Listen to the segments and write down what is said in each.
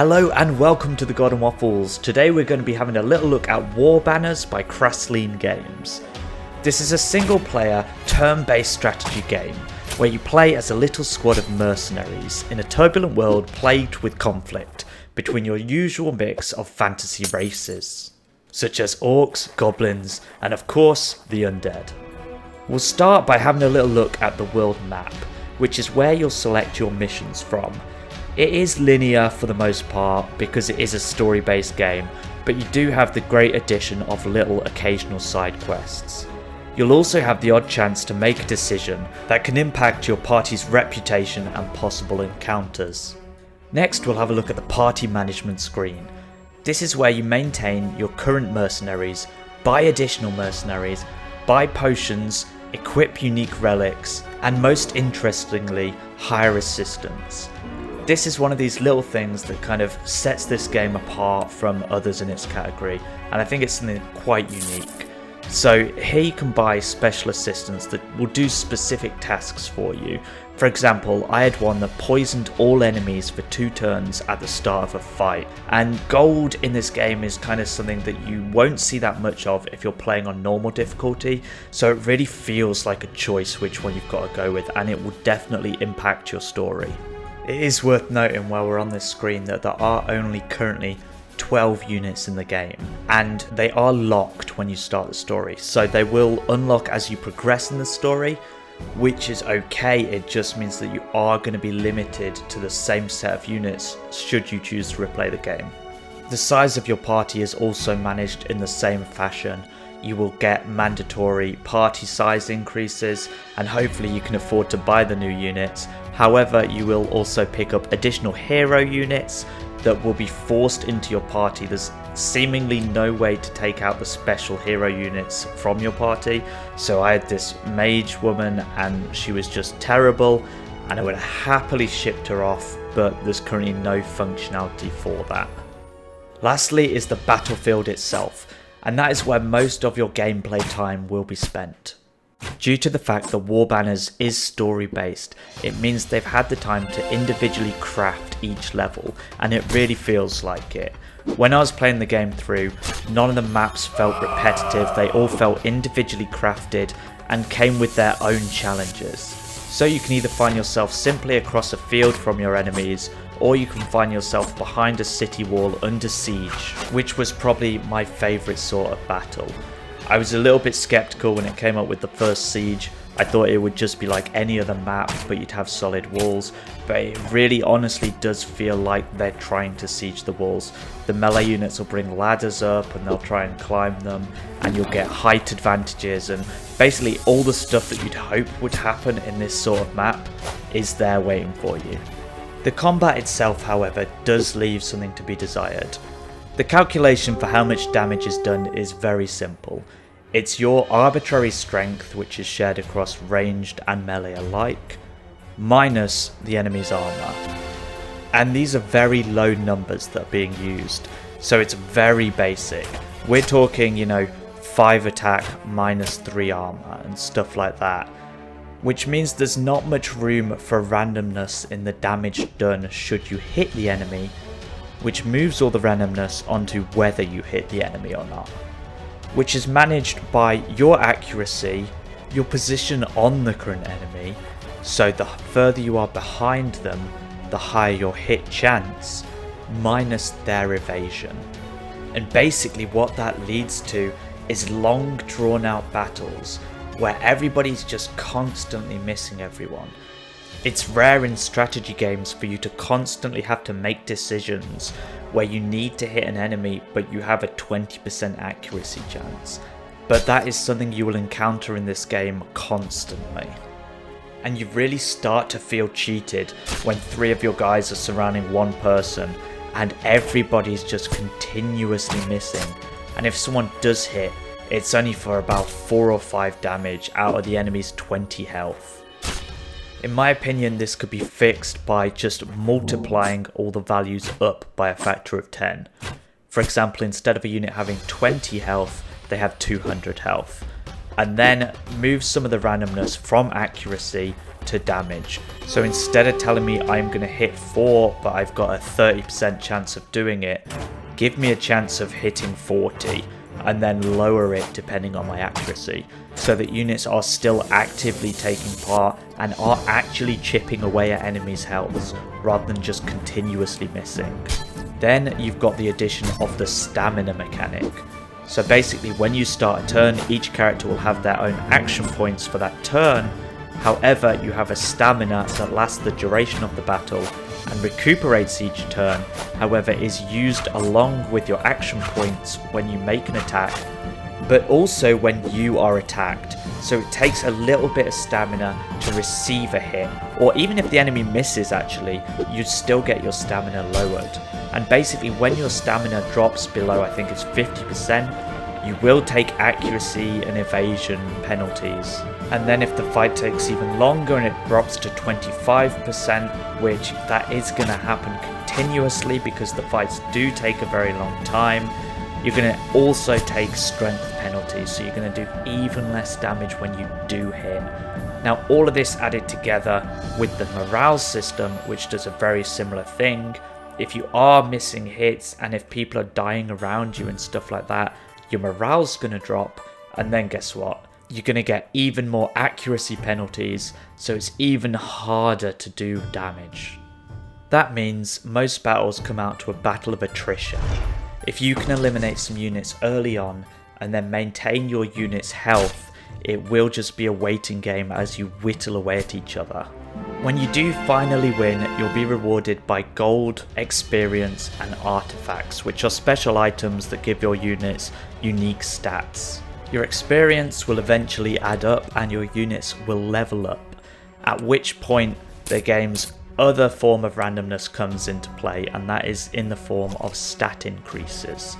Hello and welcome to the God and Waffles. Today we're going to be having a little look at Warbanners by Crasleen Games. This is a single player, turn-based strategy game where you play as a little squad of mercenaries in a turbulent world plagued with conflict between your usual mix of fantasy races, such as orcs, goblins, and of course the undead. We'll start by having a little look at the world map, which is where you'll select your missions from. It is linear for the most part because it is a story-based game, but you do have the great addition of little occasional side quests. You'll also have the odd chance to make a decision that can impact your party's reputation and possible encounters. Next, we'll have a look at the party management screen. This is where you maintain your current mercenaries, buy additional mercenaries, buy potions, equip unique relics, and most interestingly, hire assistants. This is one of these little things that kind of sets this game apart from others in its category, and I think it's something quite unique. So here you can buy special assistants that will do specific tasks for you. For example, I had one that poisoned all enemies for 2 turns at the start of a fight, and gold in this game is kind of something that you won't see that much of if you're playing on normal difficulty, so it really feels like a choice which one you've got to go with, and it will definitely impact your story. It is worth noting while we're on this screen that there are only currently 12 units in the game, and they are locked when you start the story, so they will unlock as you progress in the story, which is okay. It just means that you are going to be limited to the same set of units should you choose to replay the game. The size of your party is also managed in the same fashion. You will get mandatory party size increases, and hopefully you can afford to buy the new units. However, you will also pick up additional hero units that will be forced into your party. There's seemingly no way to take out the special hero units from your party. So I had this mage woman and she was just terrible, and I would have happily shipped her off, but there's currently no functionality for that. Lastly is the battlefield itself, and that is where most of your gameplay time will be spent. Due to the fact that Warbanners is story based, it means they've had the time to individually craft each level, and it really feels like it. When I was playing the game through, none of the maps felt repetitive, they all felt individually crafted and came with their own challenges. So you can either find yourself simply across a field from your enemies, or you can find yourself behind a city wall under siege, which was probably my favourite sort of battle. I was a little bit skeptical when it came up with the first siege. I thought it would just be like any other map, but you'd have solid walls, but it really honestly does feel like they're trying to siege the walls. The melee units will bring ladders up and they'll try and climb them, and you'll get height advantages, and basically all the stuff that you'd hope would happen in this sort of map is there waiting for you. The combat itself, however, does leave something to be desired. The calculation for how much damage is done is very simple. It's your arbitrary strength, which is shared across ranged and melee alike, minus the enemy's armor. And these are very low numbers that are being used, so it's very basic. We're talking, 5 attack minus 3 armor and stuff like that, which means there's not much room for randomness in the damage done should you hit the enemy, which moves all the randomness onto whether you hit the enemy or not, which is managed by your accuracy, your position on the current enemy, so the further you are behind them, the higher your hit chance, minus their evasion. And basically what that leads to is long drawn out battles where everybody's just constantly missing everyone. It's rare in strategy games for you to constantly have to make decisions where you need to hit an enemy but you have a 20% accuracy chance. But that is something you will encounter in this game constantly. And you really start to feel cheated when 3 of your guys are surrounding one person and everybody's just continuously missing. And if someone does hit, it's only for about 4 or 5 damage out of the enemy's 20 health. In my opinion, this could be fixed by just multiplying all the values up by a factor of 10. For example, instead of a unit having 20 health, they have 200 health. And then move some of the randomness from accuracy to damage. So instead of telling me I'm going to hit 4 but I've got a 30% chance of doing it, give me a chance of hitting 40 and then lower it depending on my accuracy, so that units are still actively taking part and are actually chipping away at enemies' health rather than just continuously missing. Then you've got the addition of the stamina mechanic. So basically when you start a turn, each character will have their own action points for that turn. However, you have a stamina that lasts the duration of the battle and recuperates each turn, however is used along with your action points when you make an attack, but also when you are attacked. So it takes a little bit of stamina to receive a hit, or even if the enemy misses actually, you'd still get your stamina lowered. And basically when your stamina drops below, I think it's 50%, you will take accuracy and evasion penalties. And then if the fight takes even longer and it drops to 25%, which that is going to happen continuously because the fights do take a very long time, you're going to also take strength penalties, so you're going to do even less damage when you do hit. Now all of this added together with the morale system, which does a very similar thing. If you are missing hits and if people are dying around you and stuff like that, your morale's going to drop, and then guess what? You're going to get even more accuracy penalties, so it's even harder to do damage. That means most battles come out to a battle of attrition. If you can eliminate some units early on and then maintain your unit's health, it will just be a waiting game as you whittle away at each other. When you do finally win, you'll be rewarded by gold, experience and artifacts, which are special items that give your units unique stats. Your experience will eventually add up and your units will level up, at which point the game's other form of randomness comes into play, and that is in the form of stat increases.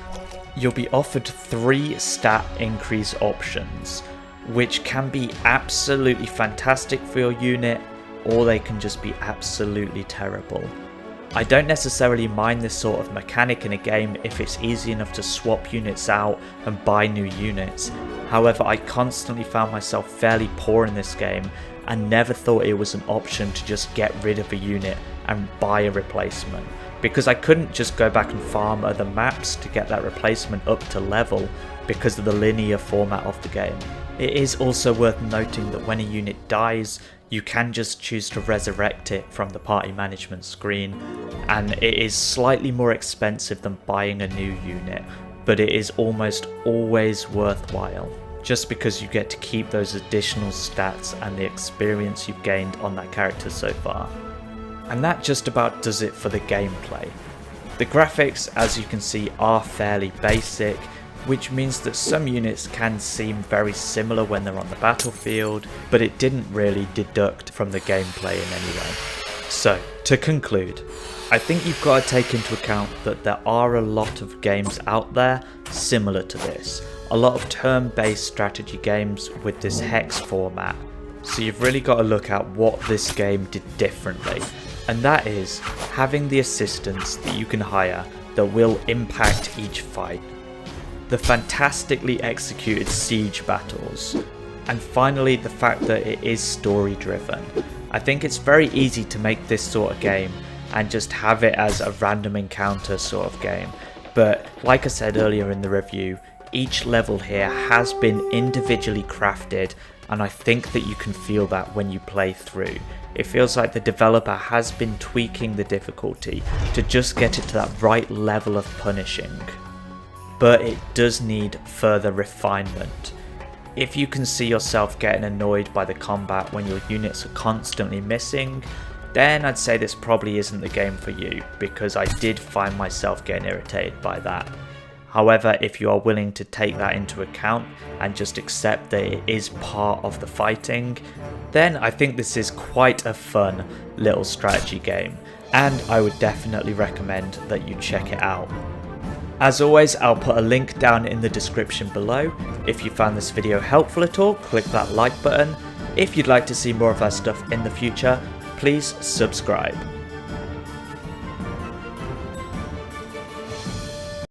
You'll be offered 3 stat increase options, which can be absolutely fantastic for your unit, or they can just be absolutely terrible. I don't necessarily mind this sort of mechanic in a game if it's easy enough to swap units out and buy new units. However, I constantly found myself fairly poor in this game and never thought it was an option to just get rid of a unit and buy a replacement, because I couldn't just go back and farm other maps to get that replacement up to level because of the linear format of the game. It is also worth noting that when a unit dies, you can just choose to resurrect it from the party management screen, and it is slightly more expensive than buying a new unit, but it is almost always worthwhile, just because you get to keep those additional stats and the experience you've gained on that character so far. And that just about does it for the gameplay. The graphics, as you can see, are fairly basic, which means that some units can seem very similar when they're on the battlefield, but it didn't really deduct from the gameplay in any way. So, to conclude, I think you've got to take into account that there are a lot of games out there similar to this. A lot of turn-based strategy games with this hex format. So you've really got to look at what this game did differently. And that is having the assistants that you can hire that will impact each fight. The fantastically executed siege battles, and finally the fact that it is story driven. I think it's very easy to make this sort of game and just have it as a random encounter sort of game, but like I said earlier in the review, each level here has been individually crafted, and I think that you can feel that when you play through. It feels like the developer has been tweaking the difficulty to just get it to that right level of punishing. But it does need further refinement. If you can see yourself getting annoyed by the combat when your units are constantly missing, then I'd say this probably isn't the game for you, because I did find myself getting irritated by that. However, if you are willing to take that into account and just accept that it is part of the fighting, then I think this is quite a fun little strategy game, and I would definitely recommend that you check it out. As always, I'll put a link down in the description below. If you found this video helpful at all, click that like button. If you'd like to see more of our stuff in the future, please subscribe.